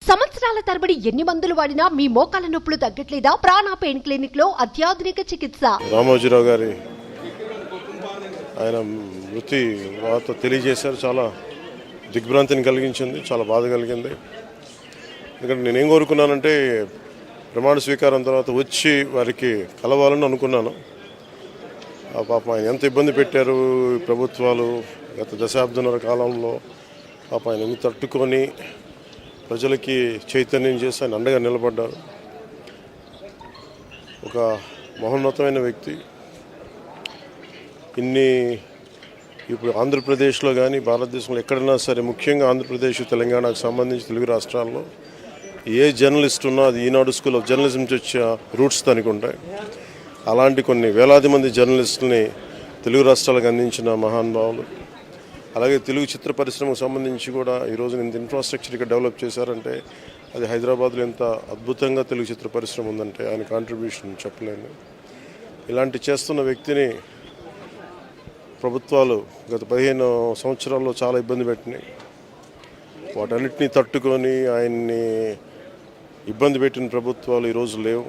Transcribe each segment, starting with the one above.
సంవత్సరాల తరబడి ఎన్ని మందులు వాడినా మీ మోకాల నొప్పులు తగ్గట్లేదా? ప్రాణ పెయిన్ క్లినిక్ లో అత్యాధునిక చికిత్స. రామోజీరావు గారి ఆయన మృతి వార్త తెలియజేశారు. చాలా దిగ్భ్రాంతిని కలిగించింది, చాలా బాధ కలిగింది. ఎందుకంటే నేనేం కోరుకున్నానంటే ప్రమాణ స్వీకారం తర్వాత వచ్చి వారికి కలవాలని అనుకున్నాను. పాపం ఆయన ఎంత ఇబ్బంది పెట్టారు ప్రభుత్వాలు గత దశాబ్దన్నర కాలంలో. పాపం ఆయన ఎన్ని తట్టుకొని ప్రజలకి చైతన్యం చేసి ఆయన అండగా నిలబడ్డారు. ఒక మహోన్నతమైన వ్యక్తి. ఇప్పుడు ఆంధ్రప్రదేశ్లో కానీ భారతదేశంలో ఎక్కడైనా సరే, ముఖ్యంగా ఆంధ్రప్రదేశ్ తెలంగాణకు సంబంధించి తెలుగు రాష్ట్రాల్లో ఏ జర్నలిస్ట్ ఉన్నా అది ఈనాడు స్కూల్ ఆఫ్ జర్నలిజం నుంచి వచ్చే రూట్స్ దానికి ఉంటాయి. అలాంటి కొన్ని వేలాది మంది జర్నలిస్టులని తెలుగు రాష్ట్రాలకు అందించిన మహానుభావులు. అలాగే తెలుగు చిత్ర పరిశ్రమకు సంబంధించి కూడా ఈరోజు ఇంత ఇన్ఫ్రాస్ట్రక్చర్ ఇక్కడ డెవలప్ చేశారంటే అది హైదరాబాద్లో ఎంత అద్భుతంగా తెలుగు చిత్ర పరిశ్రమ ఉందంటే ఆయన కాంట్రిబ్యూషన్ చెప్పలేను. ఇలాంటి చేస్తున్న వ్యక్తిని ప్రభుత్వాలు గత 15 సంవత్సరాల్లో చాలా ఇబ్బంది పెట్టినాయి. వాటన్నిటినీ తట్టుకొని ఆయన్ని ఇబ్బంది పెట్టిన ప్రభుత్వాలు ఈరోజు లేవు.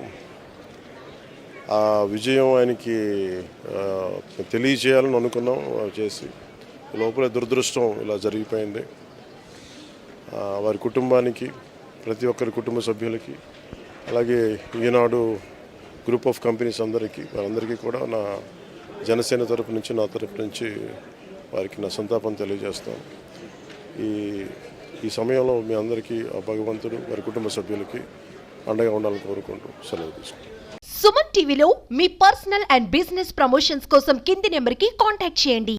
ఆ విజయం ఆయనకి తెలియజేయాలని అనుకున్నాం, చేసి లోపల దురదృష్టం ఇలా జరిగిపోయింది. వారి కుటుంబానికి, ప్రతి ఒక్కరి కుటుంబ సభ్యులకి, అలాగే ఈనాడు గ్రూప్ ఆఫ్ కంపెనీస్ వారందరికీ కూడా నా జనసేన తరపు నుంచి, నా తరపు నుంచి వారికి నా సంతాపం తెలియజేస్తాను. ఈ సమయంలో మీ అందరికీ ఆ భగవంతుడు వారి కుటుంబ సభ్యులకి అండగా ఉండాలని కోరుకుంటూ సెలవు తీసుకుంటాను. సుమన్ టీవీలో మీ పర్సనల్ అండ్ బిజినెస్ ప్రమోషన్స్ కోసం కింది నెంబర్కి కాంటాక్ట్ చేయండి.